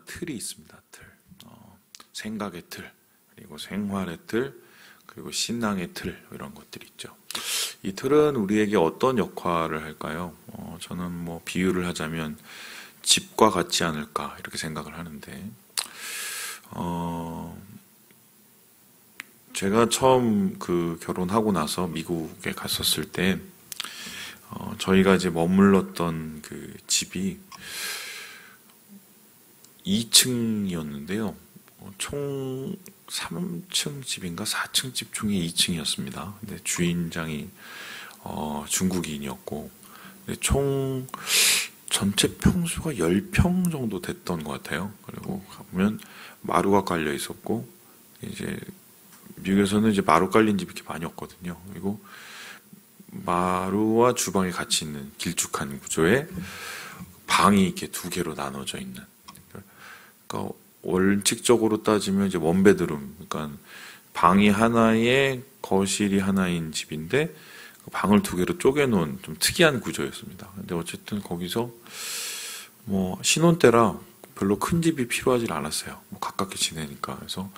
틀이 있습니다. 틀. 생각의 틀, 그리고 생활의 틀, 그리고 신앙의 틀, 이런 것들이 있죠. 이 틀은 우리에게 어떤 역할을 할까요? 저는 뭐 비유를 하자면 집과 같지 않을까 이렇게 생각을 하는데, 제가 처음 결혼하고 나서 미국에 갔었을 때, 저희가 이제 머물렀던 그 집이 2층이었는데요. 총 3층 집인가 4층 집 중에 2층이었습니다. 근데 주인장이 중국인이었고, 근데 총 전체 평수가 10평 정도 됐던 것 같아요. 그리고 가보면 마루가 깔려 있었고, 이제 미국에서는 이제 마루 깔린 집이 이렇게 많이 없거든요. 그리고 마루와 주방이 같이 있는 길쭉한 구조에 방이 이렇게 두 개로 나눠져 있는. 그러니까 원칙적으로 따지면 이제 원베드룸, 그러니까 방이 하나에 거실이 하나인 집인데 방을 두 개로 쪼개놓은 좀 특이한 구조였습니다. 근데 어쨌든 거기서 뭐 신혼 때라 별로 큰 집이 필요하지 않았어요. 뭐 가깝게 지내니까. 그래서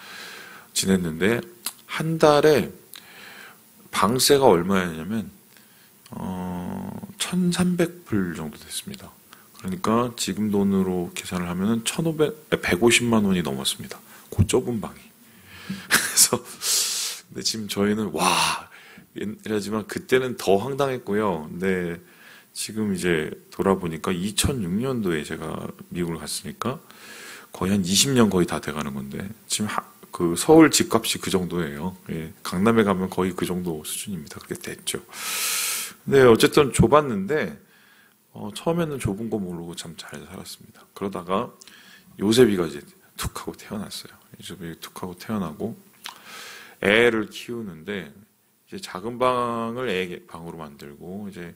지냈는데 한 달에 방세가 얼마였냐면 1,300불 정도 됐습니다. 그러니까 지금 돈으로 계산을 하면 150만 원이 넘었습니다. 그 좁은 방이. 그래서 근데 지금 저희는 이러지만 그때는 더 황당했고요. 근데 지금 이제 돌아보니까 2006년도에 제가 미국을 갔으니까 거의 한 20년 거의 다 돼가는 건데 지금 그 서울 집값이 그 정도예요. 예, 강남에 가면 거의 그 정도 수준입니다. 그렇게 됐죠. 근데 어쨌든 좁았는데 처음에는 좁은 거 모르고 참 잘 살았습니다. 그러다가 요셉이가 이제 툭 하고 태어났어요. 요셉이 툭 하고 태어나고 애를 키우는데 이제 작은 방을 애 방으로 만들고 이제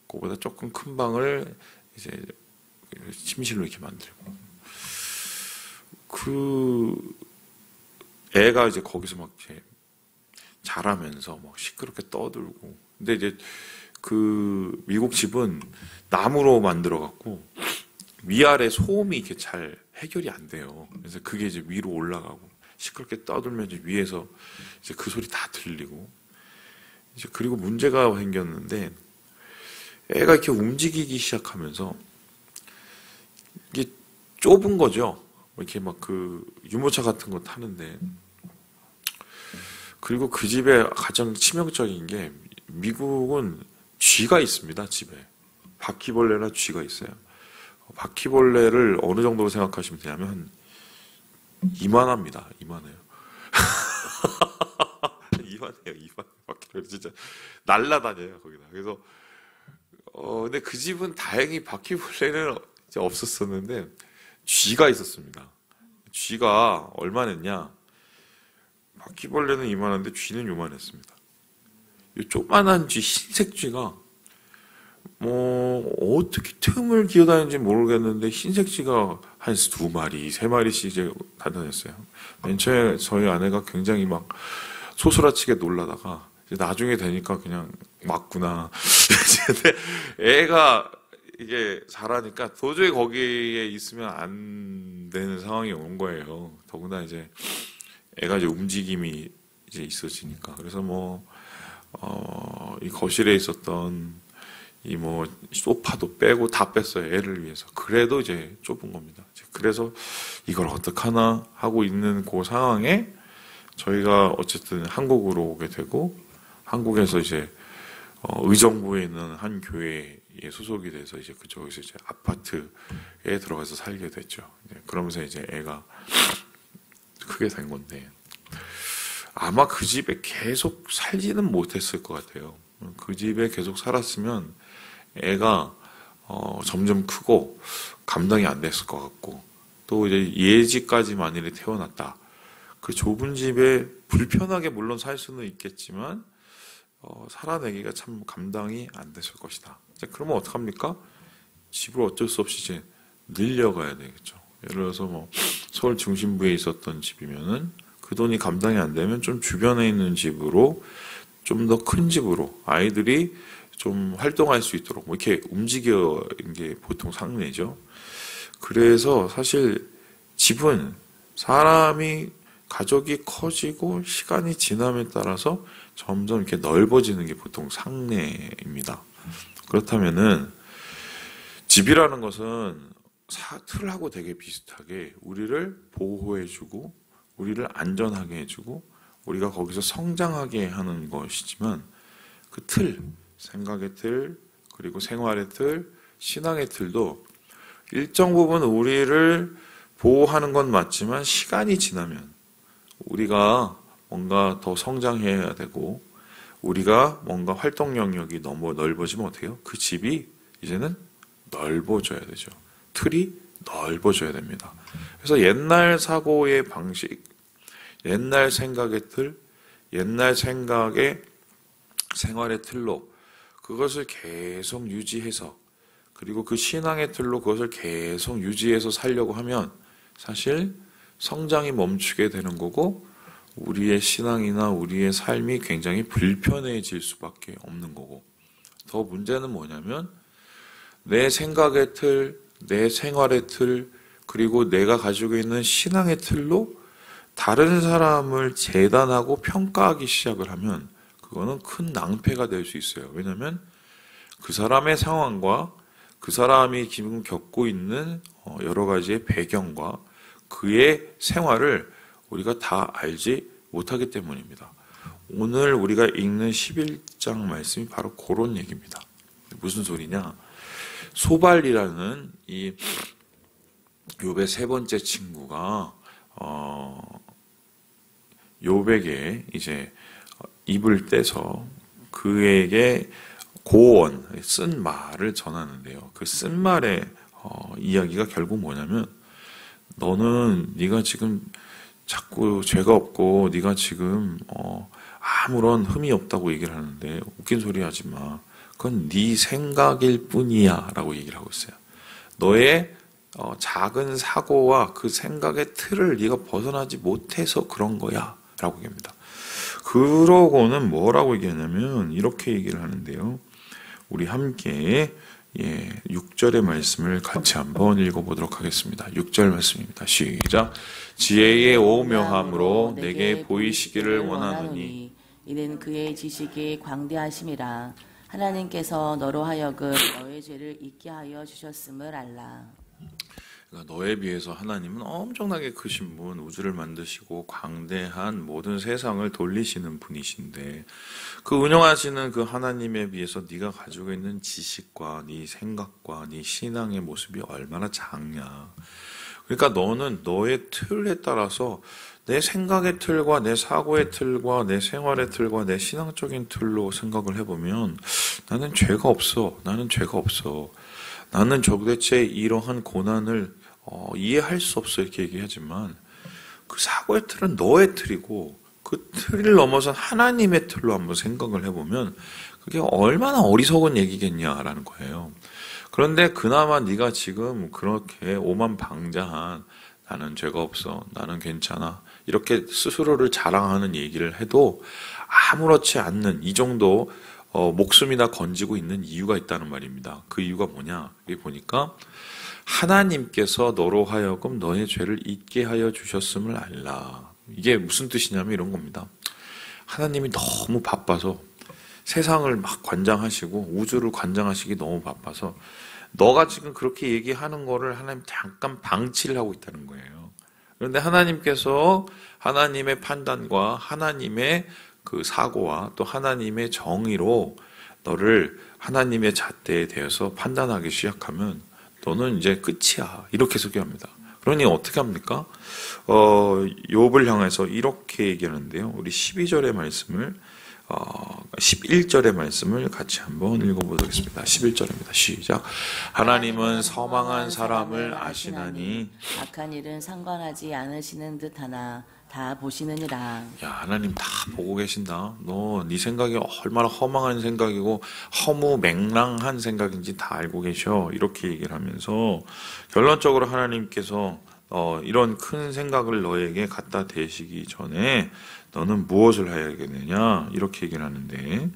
그거보다 조금 큰 방을 이제 침실로 이렇게 만들고 애가 이제 거기서 막 이제 자라면서 막 시끄럽게 떠들고. 근데 이제 미국 집은 나무로 만들어갖고 위아래 소음이 이렇게 잘 해결이 안 돼요. 그래서 그게 이제 위로 올라가고 시끄럽게 떠들면 이제 위에서 이제 그 소리 다 들리고. 이제 그리고 문제가 생겼는데 애가 이렇게 움직이기 시작하면서 이게 좁은 거죠. 이렇게 막 유모차 같은 거 타는데. 그리고 그 집에 가장 치명적인 게 미국은 쥐가 있습니다. 집에 바퀴벌레나 쥐가 있어요. 바퀴벌레를 어느 정도로 생각하시면 되냐면 이만합니다. 이만해요. 이만해요. 바퀴벌레 진짜 날라다녀요 거기다. 그래서 근데 그 집은 다행히 바퀴벌레는 이제 없었었는데 쥐가 있었습니다. 쥐가 얼마냈냐? 바퀴벌레는 이만한데 쥐는 요만했습니다. 이 조그만한 쥐, 흰색 쥐가 어떻게 틈을 기어다니는지 모르겠는데 흰색 쥐가 한 2마리, 3마리씩 이제 다녔어요. 맨 처음에 저희 아내가 굉장히 막 소스라치게 놀라다가 이제 나중에 되니까 그냥 맞구나. 근데 애가 이게 자라니까 도저히 거기에 있으면 안 되는 상황이 온 거예요. 더구나 이제 애가 이제 움직임이 이제 있어지니까. 그래서 이 거실에 있었던 소파도 빼고 다 뺐어요. 애를 위해서. 그래도 이제 좁은 겁니다. 그래서 이걸 어떡하나 하고 있는 그 상황에 저희가 어쨌든 한국으로 오게 되고, 한국에서 이제 의정부에 있는 한 교회에 소속이 돼서 이제 그쪽에서 이제 아파트에 들어가서 살게 됐죠. 그러면서 이제 애가 크게 된 건데, 아마 그 집에 계속 살지는 못했을 것 같아요. 그 집에 계속 살았으면 애가 점점 크고 감당이 안 됐을 것 같고, 또 이제 예지까지 만일에 태어났다. 그 좁은 집에 불편하게 물론 살 수는 있겠지만 살아내기가 참 감당이 안 됐을 것이다. 그러면 어떡합니까? 집을 어쩔 수 없이 이제 늘려가야 되겠죠. 예를 들어서 서울 중심부에 있었던 집이면은 그 돈이 감당이 안 되면 좀 주변에 있는 집으로, 좀 더 큰 집으로 아이들이 좀 활동할 수 있도록 이렇게 움직이는 게 보통 상례죠. 그래서 사실 집은 사람이 가족이 커지고 시간이 지남에 따라서 점점 이렇게 넓어지는 게 보통 상례입니다. 그렇다면은 집이라는 것은 틀하고 되게 비슷하게 우리를 보호해주고 우리를 안전하게 해주고 우리가 거기서 성장하게 하는 것이지만 그 틀, 생각의 틀, 그리고 생활의 틀, 신앙의 틀도 일정 부분 우리를 보호하는 건 맞지만 시간이 지나면 우리가 뭔가 더 성장해야 되고 우리가 뭔가 활동 영역이 너무 넓어지면 어때요? 그 집이 이제는 넓어져야 되죠. 틀이 넓어져야 됩니다. 그래서 옛날 사고의 방식, 옛날 생각의 틀, 옛날 생각의 생활의 틀로 그것을 계속 유지해서 그리고 그 신앙의 틀로 그것을 계속 유지해서 살려고 하면 사실 성장이 멈추게 되는 거고 우리의 신앙이나 우리의 삶이 굉장히 불편해질 수밖에 없는 거고 더 문제는 뭐냐면 내 생각의 틀, 내 생활의 틀, 그리고 내가 가지고 있는 신앙의 틀로 다른 사람을 재단하고 평가하기 시작을 하면 그거는 큰 낭패가 될 수 있어요. 왜냐하면 그 사람의 상황과 그 사람이 지금 겪고 있는 여러 가지의 배경과 그의 생활을 우리가 다 알지 못하기 때문입니다. 오늘 우리가 읽는 11장 말씀이 바로 그런 얘기입니다. 무슨 소리냐? 소발이라는 이 욥의 세 번째 친구가 욥에게 이제 입을 떼서 그에게 고언, 쓴 말을 전하는데요. 그 쓴 말의 이야기가 결국 뭐냐면 너는 네가 지금 자꾸 죄가 없고 네가 지금 아무런 흠이 없다고 얘기를 하는데 웃긴 소리 하지 마. 그건 네 생각일 뿐이야 라고 얘기를 하고 있어요. 너의 작은 사고와 그 생각의 틀을 네가 벗어나지 못해서 그런 거야 라고 얘기합니다. 그러고는 뭐라고 얘기하냐면 이렇게 얘기를 하는데요. 우리 함께 6절의 말씀을 같이 한번 읽어보도록 하겠습니다. 6절 말씀입니다. 시작. 지혜의 오묘함으로 내게 보이시기를 원하노니 이는 그의 지식이 광대하심이라. 하나님께서 너로 하여금 너의 죄를 잊게 하여 주셨음을 알라. 그러니까 너에 비해서 하나님은 엄청나게 크신 분, 우주를 만드시고 광대한 모든 세상을 돌리시는 분이신데 그 운영하시는 그 하나님에 비해서 네가 가지고 있는 지식과 네 생각과 네 신앙의 모습이 얼마나 작냐. 그러니까 너는 너의 틀에 따라서 내 생각의 틀과 내 사고의 틀과 내 생활의 틀과 내 신앙적인 틀로 생각을 해보면 나는 죄가 없어. 나는 죄가 없어. 나는 도대체 이러한 고난을 이해할 수 없어 이렇게 얘기하지만 그 사고의 틀은 너의 틀이고 그 틀을 넘어선 하나님의 틀로 한번 생각을 해보면 그게 얼마나 어리석은 얘기겠냐라는 거예요. 그런데 그나마 네가 지금 그렇게 오만방자한 나는 죄가 없어, 나는 괜찮아 이렇게 스스로를 자랑하는 얘기를 해도 아무렇지 않는 이 정도 목숨이나 건지고 있는 이유가 있다는 말입니다. 그 이유가 뭐냐? 여기 보니까 하나님께서 너로 하여금 너의 죄를 잊게 하여 주셨음을 알라. 이게 무슨 뜻이냐면 이런 겁니다. 하나님이 너무 바빠서 세상을 막 관장하시고 우주를 관장하시기 너무 바빠서 너가 지금 그렇게 얘기하는 거를 하나님 잠깐 방치를 하고 있다는 거예요. 그런데 하나님께서 하나님의 판단과 하나님의 그 사고와 또 하나님의 정의로 너를 하나님의 잣대에 대해서 판단하기 시작하면 너는 이제 끝이야. 이렇게 소개합니다. 그러니 어떻게 합니까? 욥을 향해서 이렇게 얘기하는데요. 우리 12절의 말씀을 11절의 말씀을 같이 한번 읽어보도록 하겠습니다. 11절입니다. 시작. 하나님은 서망한 사람을 아시나니 악한 일은 상관하지 않으시는 듯하나 다 보시느니라. 야, 하나님 다 보고 계신다. 너 네 생각이 얼마나 허망한 생각이고 허무맹랑한 생각인지 다 알고 계셔. 이렇게 얘기를 하면서 결론적으로 하나님께서 이런 큰 생각을 너에게 갖다 대시기 전에 너는 무엇을 해야겠느냐 이렇게 얘기를 하는데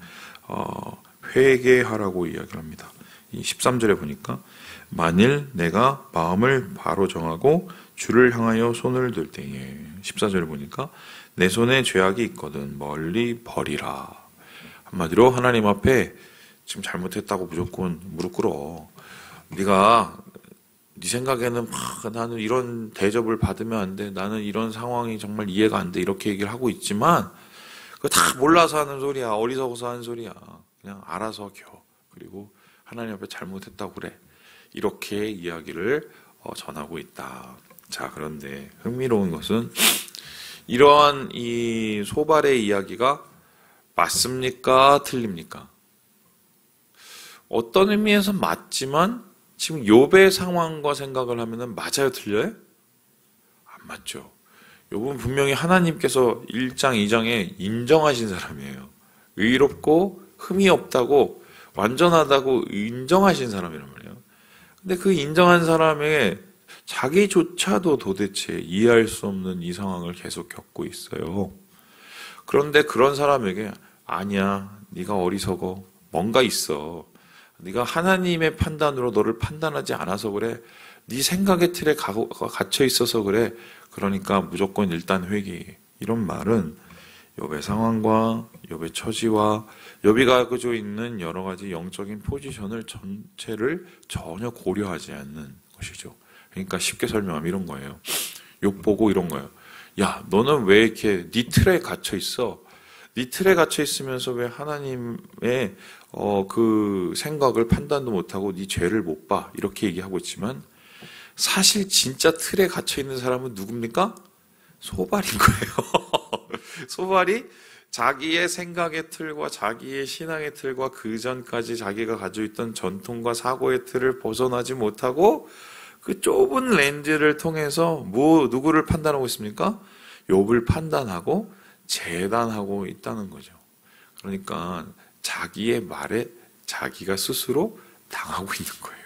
회개하라고 이야기를 합니다. 이 13절에 보니까 만일 내가 마음을 바로 정하고 주를 향하여 손을 들 때에 14절을 보니까 내 손에 죄악이 있거든 멀리 버리라. 한마디로 하나님 앞에 지금 잘못했다고 무조건 무릎 꿇어. 네가 네 생각에는 나는 이런 대접을 받으면 안 돼. 나는 이런 상황이 정말 이해가 안 돼. 이렇게 얘기를 하고 있지만 그거 다 몰라서 하는 소리야. 어리석어서 하는 소리야. 그냥 알아서 겨. 그리고 하나님 앞에 잘못했다고 그래. 이렇게 이야기를 전하고 있다. 자, 그런데 흥미로운 것은 이러한 이 소발의 이야기가 맞습니까? 틀립니까? 어떤 의미에서 맞지만 지금 욥의 상황과 생각을 하면은 맞아요, 틀려요? 안 맞죠. 욥은 분명히 하나님께서 1장, 2장에 인정하신 사람이에요. 의롭고 흠이 없다고 완전하다고 인정하신 사람이란 말이에요. 근데 그 인정한 사람의 자기조차도 도대체 이해할 수 없는 이 상황을 계속 겪고 있어요. 그런데 그런 사람에게 아니야, 네가 어리석어. 뭔가 있어. 네가 하나님의 판단으로 너를 판단하지 않아서 그래. 네 생각의 틀에 갇혀 있어서 그래. 그러니까 무조건 일단 회개해. 이런 말은 욥의 상황과 욥의 처지와 욥이 가지고 있는 여러 가지 영적인 포지션을 전체를 전혀 고려하지 않는 것이죠. 그러니까 쉽게 설명하면 이런 거예요. 욥 보고 이런 거예요. 야, 너는 왜 이렇게 네 틀에 갇혀 있어? 네 틀에 갇혀 있으면서 왜 하나님의 그 생각을 판단도 못하고 네 죄를 못 봐? 이렇게 얘기하고 있지만 사실 진짜 틀에 갇혀 있는 사람은 누굽니까? 소발인 거예요. 소발이 자기의 생각의 틀과 자기의 신앙의 틀과 그 전까지 자기가 가지고 있던 전통과 사고의 틀을 벗어나지 못하고 그 좁은 렌즈를 통해서 누구를 판단하고 있습니까? 욥을 판단하고 재단하고 있다는 거죠. 그러니까 자기의 말에 자기가 스스로 당하고 있는 거예요.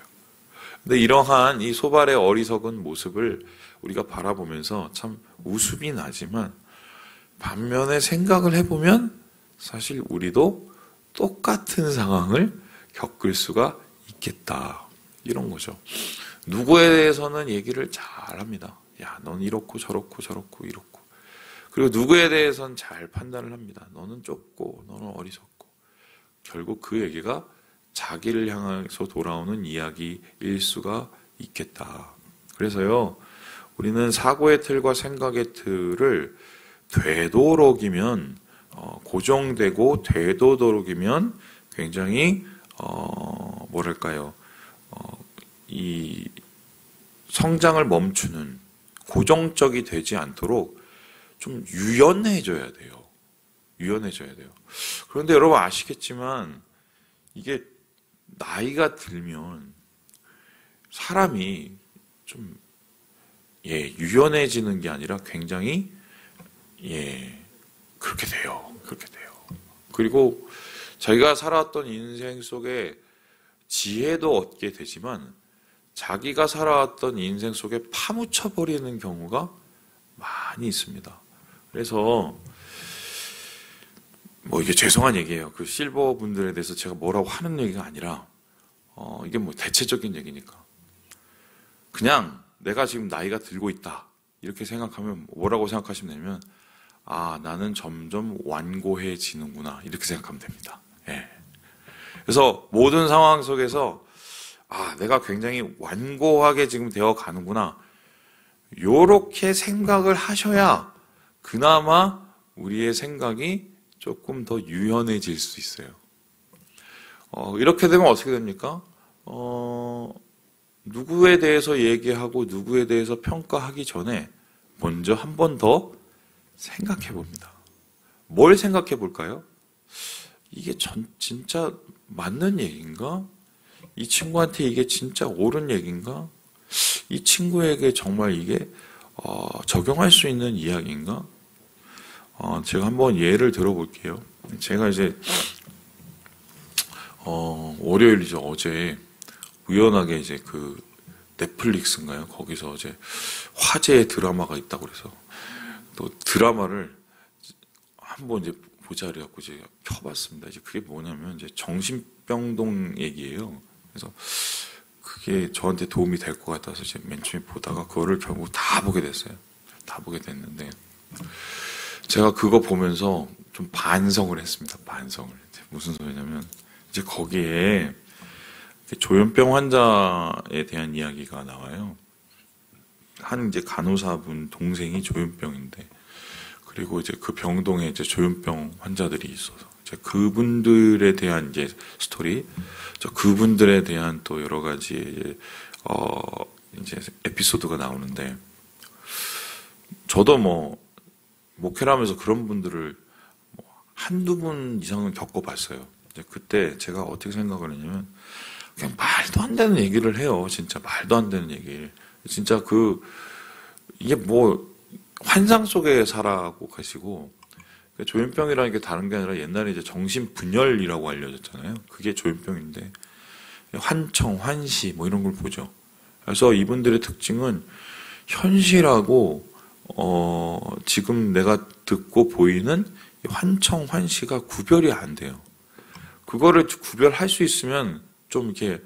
근데 이러한 이 소발의 어리석은 모습을 우리가 바라보면서 참 웃음이 나지만 반면에 생각을 해보면 사실 우리도 똑같은 상황을 겪을 수가 있겠다. 이런 거죠. 누구에 대해서는 얘기를 잘 합니다. 야, 넌 이렇고 저렇고 저렇고 이렇고. 그리고 누구에 대해서는 잘 판단을 합니다. 너는 좁고 너는 어리석고. 결국 그 얘기가 자기를 향해서 돌아오는 이야기일 수가 있겠다. 그래서요, 우리는 사고의 틀과 생각의 틀을 되도록이면 고정되고 되도록이면 굉장히 뭐랄까요, 이 성장을 멈추는 고정적이 되지 않도록 좀 유연해져야 돼요. 유연해져야 돼요. 그런데 여러분 아시겠지만 이게 나이가 들면 사람이 좀 유연해지는 게 아니라 굉장히 그렇게 돼요. 그렇게 돼요. 그리고 자기가 살아왔던 인생 속에 지혜도 얻게 되지만 자기가 살아왔던 인생 속에 파묻혀 버리는 경우가 많이 있습니다. 그래서 뭐 이게 죄송한 얘기예요. 그 실버 분들에 대해서 제가 뭐라고 하는 얘기가 아니라 이게 뭐 대체적인 얘기니까 그냥 내가 지금 나이가 들고 있다 이렇게 생각하면 뭐라고 생각하시면 되냐면 나는 점점 완고해지는구나 이렇게 생각하면 됩니다. 예. 그래서 모든 상황 속에서 내가 굉장히 완고하게 지금 되어 가는구나 요렇게 생각을 하셔야 그나마 우리의 생각이 조금 더 유연해질 수 있어요. 이렇게 되면 어떻게 됩니까? 누구에 대해서 얘기하고 누구에 대해서 평가하기 전에 먼저 한 번 더 생각해 봅니다. 뭘 생각해 볼까요? 이게 진짜 맞는 얘기인가? 이 친구한테 이게 진짜 옳은 얘기인가? 이 친구에게 정말 이게 적용할 수 있는 이야기인가? 제가 한번 예를 들어볼게요. 제가 이제 월요일이죠. 어제 우연하게 이제 그 넷플릭스인가요? 거기서 이제 화제의 드라마가 있다고 그래서 또 드라마를 한번 이제 보자 그래갖고 이제 켜봤습니다. 이제 그게 뭐냐면 이제 정신병동 얘기예요. 그래서 그게 저한테 도움이 될 것 같아서 이제 맨 처음에 보다가 그거를 결국 다 보게 됐어요. 다 보게 됐는데 제가 그거 보면서 좀 반성을 했습니다. 반성을. 무슨 소리냐면 이제 거기에 조현병 환자에 대한 이야기가 나와요. 한 이제 간호사분 동생이 조현병인데, 그리고 이제 그 병동에 이제 조현병 환자들이 있어서 이제 그분들에 대한 이제 스토리, 그분들에 대한 또 여러 가지 이제 에피소드가 나오는데, 저도 뭐 목회를 하면서 그런 분들을 한두 분 이상은 겪어봤어요. 이제 그때 제가 어떻게 생각을 했냐면, 그냥 말도 안 되는 얘기를 해요. 진짜 말도 안 되는 얘기를. 진짜 이게 뭐 환상 속에 살아고 가시고, 조현병이라는 게 다른 게 아니라 옛날에 이제 정신분열이라고 알려졌잖아요. 그게 조현병인데, 환청, 환시 뭐 이런 걸 보죠. 그래서 이분들의 특징은 현실하고 지금 내가 듣고 보이는 환청, 환시가 구별이 안 돼요. 그거를 구별할 수 있으면 좀 이렇게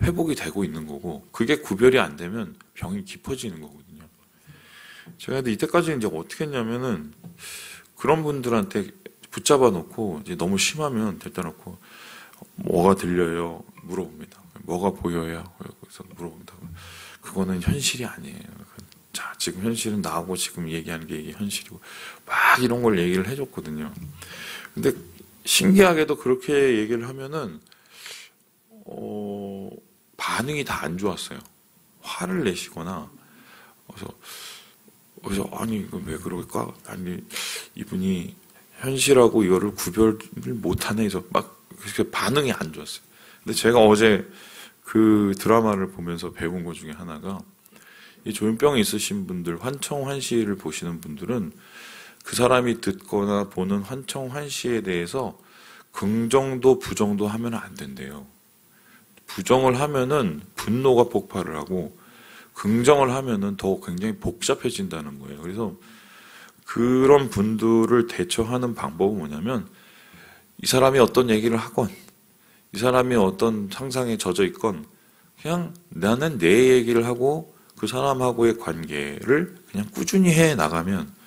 회복이 되고 있는 거고, 그게 구별이 안 되면 병이 깊어지는 거거든요. 제가 근데 이때까지 이제 어떻게 했냐면은, 그런 분들한테 붙잡아 놓고, 이제 너무 심하면 데려다 놓고, 뭐가 들려요? 물어봅니다. 뭐가 보여요? 그래서 물어봅니다. 그거는 현실이 아니에요. 자, 지금 현실은 나하고 지금 얘기하는 게 이게 현실이고, 막 이런 걸 얘기를 해줬거든요. 근데 신기하게도 그렇게 얘기를 하면은, 반응이 다 안 좋았어요. 화를 내시거나, 그래서 아니, 이거 왜 그럴까? 아니, 이분이 현실하고 이거를 구별을 못하네 해서 막 그렇게 반응이 안 좋았어요. 근데 제가 어제 그 드라마를 보면서 배운 것 중에 하나가, 이 조현병이 있으신 분들, 환청, 환시를 보시는 분들은 그 사람이 듣거나 보는 환청, 환시에 대해서 긍정도 부정도 하면 안 된대요. 부정을 하면은 분노가 폭발을 하고, 긍정을 하면은 더 굉장히 복잡해진다는 거예요. 그래서 그런 분들을 대처하는 방법은 뭐냐면, 이 사람이 어떤 얘기를 하건, 이 사람이 어떤 상상에 젖어 있건, 그냥 나는 내 얘기를 하고 그 사람하고의 관계를 그냥 꾸준히 해 나가면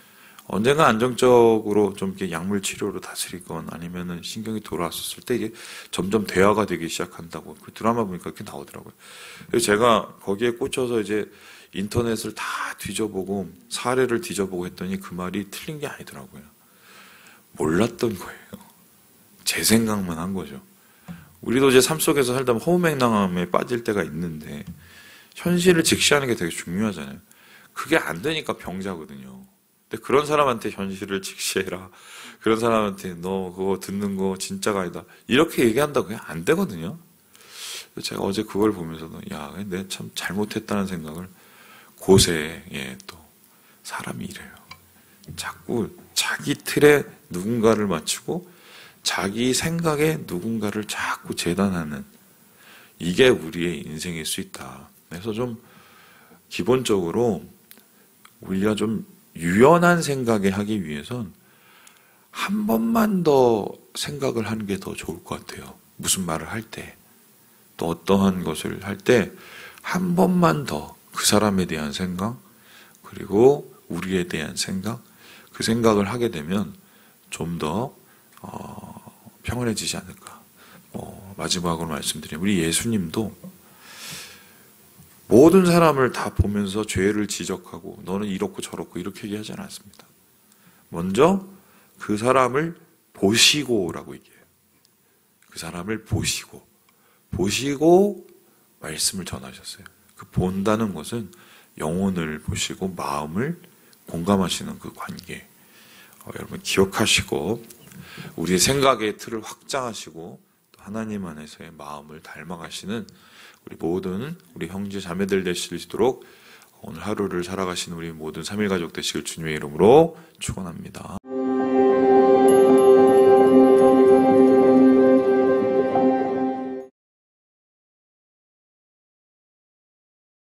언젠가 안정적으로 좀 이렇게 약물 치료로 다스리건 아니면은 신경이 돌아왔었을 때 이게 점점 대화가 되기 시작한다고 그 드라마 보니까 그렇게 나오더라고요. 그래서 제가 거기에 꽂혀서 이제 인터넷을 다 뒤져보고 사례를 뒤져보고 했더니 그 말이 틀린 게 아니더라고요. 몰랐던 거예요. 제 생각만 한 거죠. 우리도 이제 삶 속에서 살다 보면 허무맹랑함에 빠질 때가 있는데 현실을 직시하는 게 되게 중요하잖아요. 그게 안 되니까 병자거든요. 근데 그런 사람한테 현실을 직시해라. 그런 사람한테 너 그거 듣는 거 진짜가 아니다. 이렇게 얘기한다고 그냥 안 되거든요. 제가 어제 그걸 보면서도 야, 내가 참 잘못했다는 생각을 고세에 또 사람이 이래요. 자꾸 자기 틀에 누군가를 맞추고 자기 생각에 누군가를 자꾸 재단하는 이게 우리의 인생일 수 있다. 그래서 좀 기본적으로 우리가 좀 유연한 생각에 하기 위해선 한 번만 더 생각을 하는 게 더 좋을 것 같아요. 무슨 말을 할 때, 또 어떠한 것을 할 때 한 번만 더 그 사람에 대한 생각, 그리고 우리에 대한 생각, 그 생각을 하게 되면 좀 더 평안해지지 않을까. 마지막으로 말씀드리면 우리 예수님도 모든 사람을 다 보면서 죄를 지적하고 너는 이렇고 저렇고 이렇게 얘기하지 않았습니다. 먼저 그 사람을 보시고라고 얘기해요. 그 사람을 보시고 말씀을 전하셨어요. 그 본다는 것은 영혼을 보시고 마음을 공감하시는 그 관계. 여러분 기억하시고 우리의 생각의 틀을 확장하시고 하나님 안에서의 마음을 닮아가시는 우리 모든 우리 형제 자매들 되시도록 오늘 하루를 살아가시는 우리 모든 3일 가족 되시길 주님의 이름으로 축원합니다.